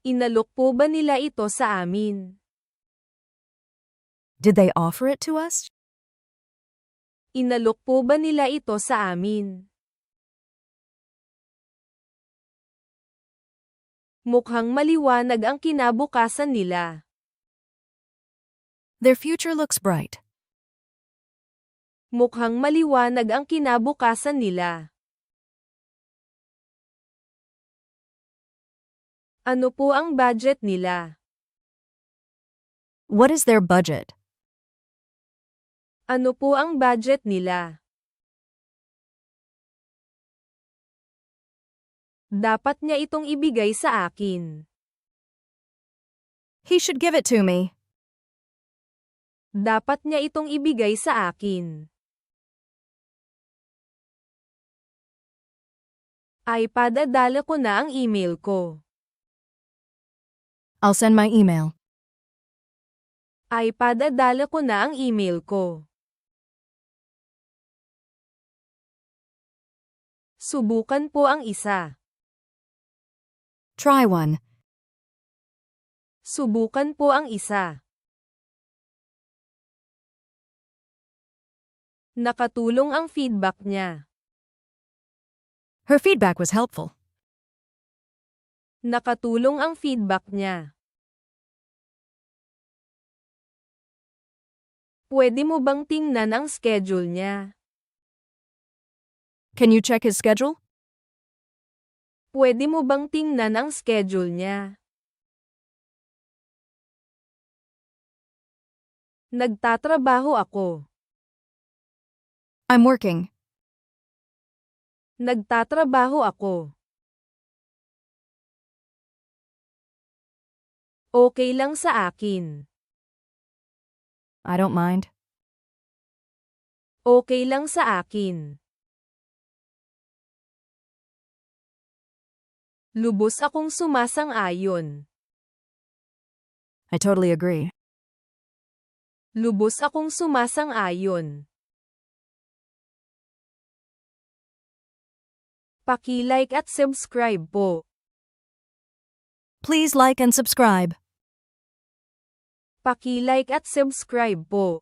Inalok po ba nila ito sa amin? Did they offer it to us? Inalok po ba nila ito sa amin? Mukhang maliwanag ang kinabukasan nila. Their future looks bright. Mukhang maliwanag ang kinabukasan nila. Ano po ang budget nila? What is their budget? Ano po ang budget nila? Dapat niya itong ibigay sa akin. He should give it to me. Dapat niya itong ibigay sa akin. Ay padadala ko na ang email ko. I'll send my email. Ay padadala ko na ang email ko. Subukan po ang isa. Try one. Subukan po ang isa. Nakatulong ang feedback niya. Her feedback was helpful. Nakatulong ang feedback niya. Pwede mo bang tingnan ang schedule niya? Can you check his schedule? Pwede mo bang tingnan ang schedule niya? Nagtatrabaho ako. I'm working. Nagtatrabaho ako. Okay lang sa akin. I don't mind. Okay lang sa akin. Lubos akong sumasang-ayon. I totally agree. Lubos akong sumasang-ayon. Paki-like at subscribe po. Please like and subscribe. Paki-like at subscribe po.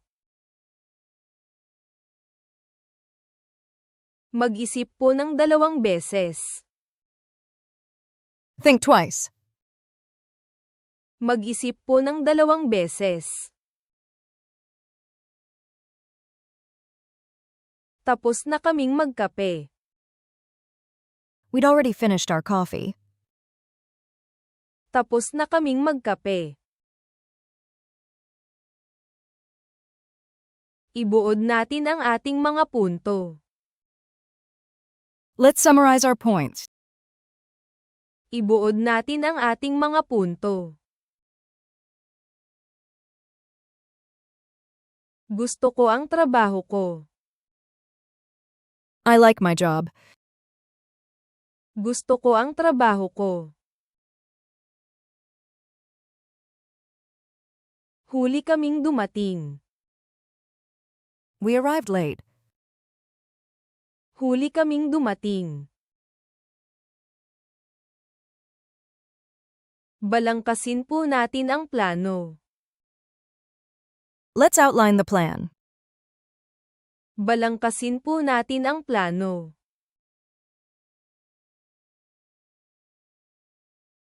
Mag-isip po ng 2 beses. Think twice. Mag-isip po ng 2 beses. Tapos na kaming magkape. We'd already finished our coffee. Tapos na kaming magkape. Ibuod natin ang ating mga punto. Let's summarize our points. Ibuod natin ang ating mga punto. Gusto ko ang trabaho ko. I like my job. Gusto ko ang trabaho ko. Huli kaming dumating. We arrived late. Huli kaming dumating. Balangkasin po natin ang plano. Let's outline the plan. Balangkasin po natin ang plano.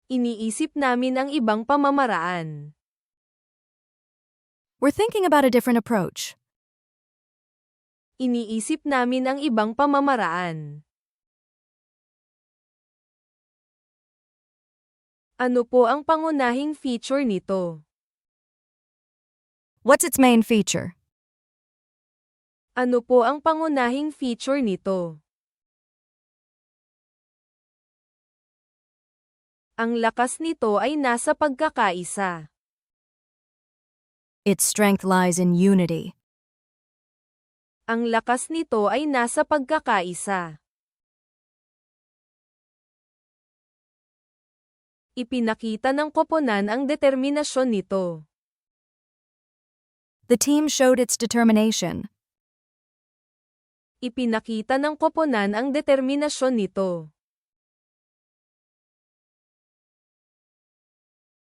Iniisip namin ang ibang pamamaraan. We're thinking about a different approach. Iniisip namin ang ibang pamamaraan. Ano po ang pangunahing feature nito? What's its main feature? Ano po ang pangunahing feature nito? Ang lakas nito ay nasa pagkakaisa. Its strength lies in unity. Ang lakas nito ay nasa pagkakaisa. Ipinakita ng koponan ang determinasyon nito. The team showed its determination. Ipinakita ng koponan ang determinasyon nito.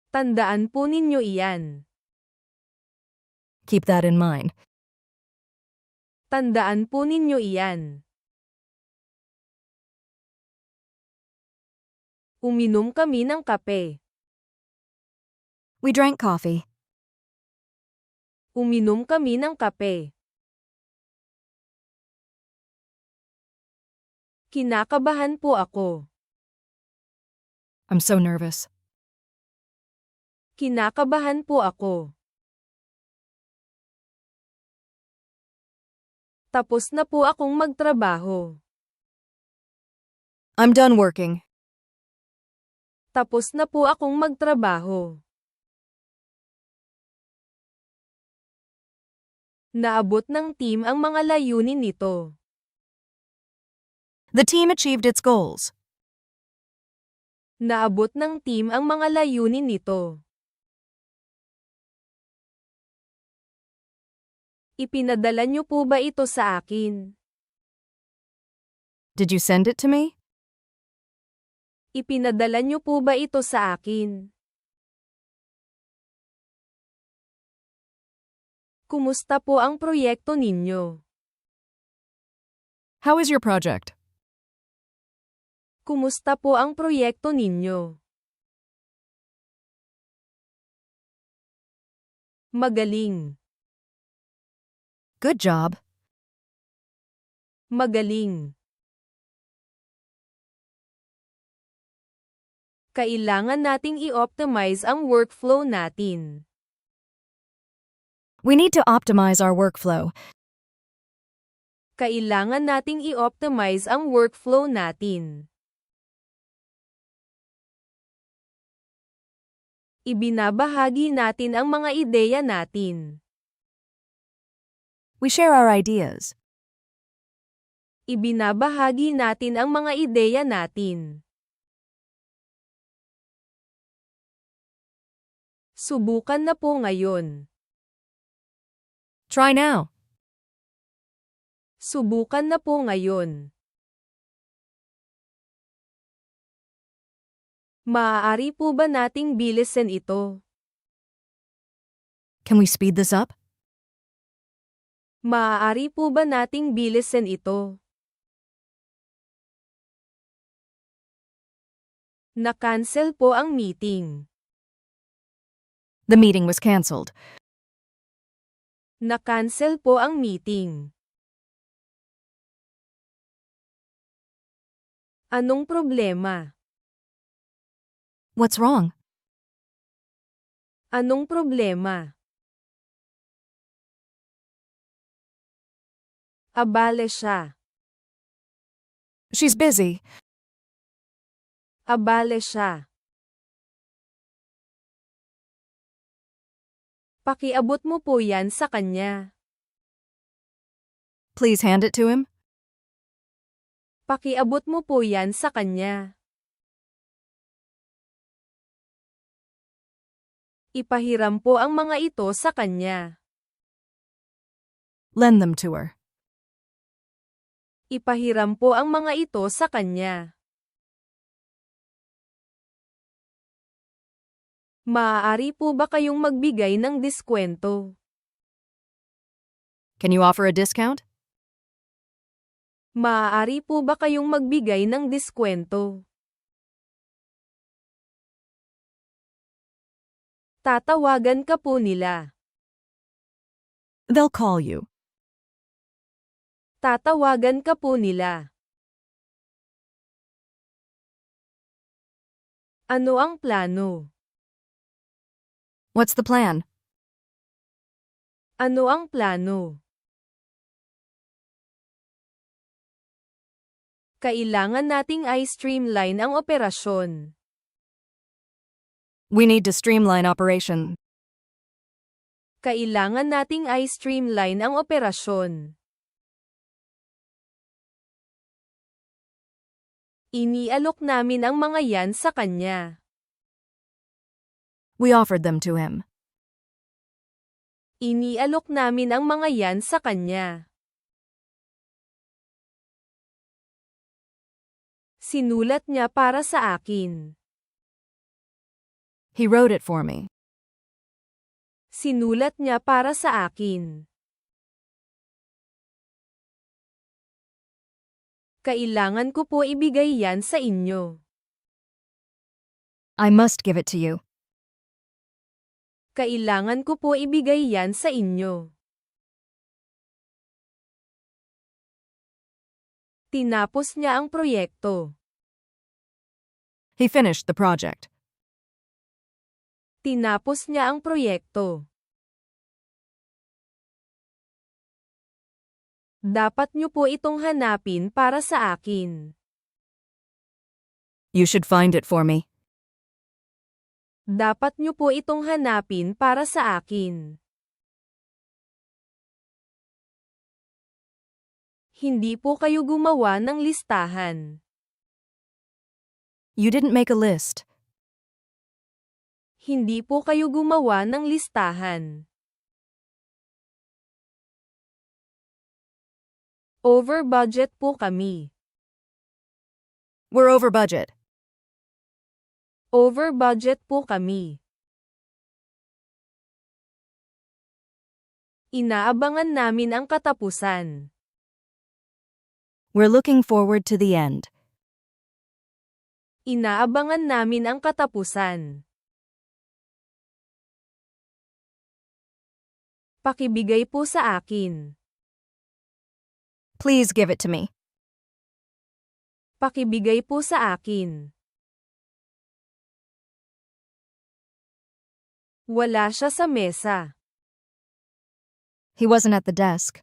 Tandaan po ninyo iyan. Keep that in mind. Tandaan po ninyo iyan. Uminom kami ng kape. We drank coffee. Uminom kami ng kape. Kinakabahan po ako. I'm so nervous. Kinakabahan po ako. Tapos na po akong magtrabaho. I'm done working. Tapos na po akong magtrabaho. Naabot ng team ang mga layunin nito. The team achieved its goals. Naabot ng team ang mga layunin nito. Ipinadala niyo po ba ito sa akin? Did you send it to me? Ipinadala niyo po ba ito sa akin? Kumusta po ang proyekto ninyo? How is your project? Kumusta po ang proyekto ninyo? Magaling. Good job. Magaling. Kailangan nating i-optimize ang workflow natin. We need to optimize our workflow. Kailangan nating i-optimize ang workflow natin. Ibinabahagi natin ang mga ideya natin. We share our ideas. Ibinabahagi natin ang mga ideya natin. Subukan na po ngayon. Try now. Subukan na po ngayon. Maaari po ba nating bilisan ito? Can we speed this up? Maaari po ba nating bilisan ito? Na-cancel po ang meeting. The meeting was cancelled. Na-cancel po ang meeting. Anong problema? What's wrong? Anong problema? Abale siya. She's busy. Abale siya. Pakiabot mo po yan sa kanya. Please hand it to him. Pakiabot mo po yan sa kanya. Ipahiram po ang mga ito sa kanya. Lend them to her. Ipahiram po ang mga ito sa kanya. Maaari po ba kayong magbigay ng diskwento? Can you offer a discount? Maaari po ba kayong magbigay ng diskwento? Tatawagan ka po nila. They'll call you. Tatawagan ka po nila. Ano ang plano? What's the plan? Ano ang plano? Kailangan nating i-streamline ang operasyon. We need to streamline operation. Kailangan nating i-streamline ang operasyon. Inialok namin ang mga yan sa kanya. We offered them to him. Inialok namin ang mga yan sa kanya. Sinulat niya para sa akin. He wrote it for me. Sinulat niya para sa akin. Kailangan ko po ibigay yan sa inyo. I must give it to you. Kailangan ko po ibigay yan sa inyo. Tinapos niya ang proyekto. He finished the project. Tinapos niya ang proyekto. Dapat niyo po itong hanapin para sa akin. You should find it for me. Dapat niyo po itong hanapin para sa akin. Hindi po kayo gumawa ng listahan. You didn't make a list. Hindi po kayo gumawa ng listahan. Over budget po kami. We're over budget. Over budget po kami. Inaabangan namin ang katapusan. We're looking forward to the end. Inaabangan namin ang katapusan. Pakibigay po sa akin. Please give it to me. Pakibigay po sa akin. Wala siya sa mesa. He wasn't at the desk.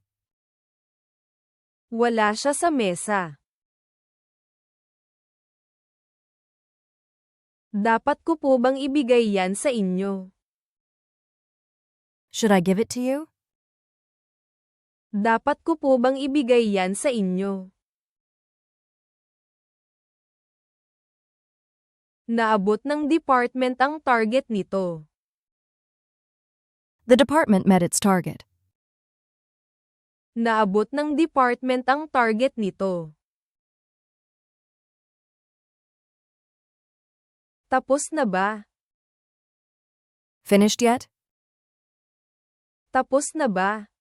Wala siya sa mesa. Dapat ko po bang ibigay yan sa inyo? Should I give it to you? Dapat ko po bang ibigay yan sa inyo? Naabot ng department ang target nito. The department met its target. Naabot ng department ang target nito. Tapos na ba? Finished yet? Tapos na ba?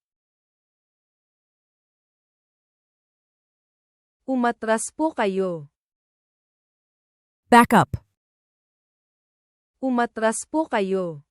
Umatras po kayo. Back up. Umatras po kayo.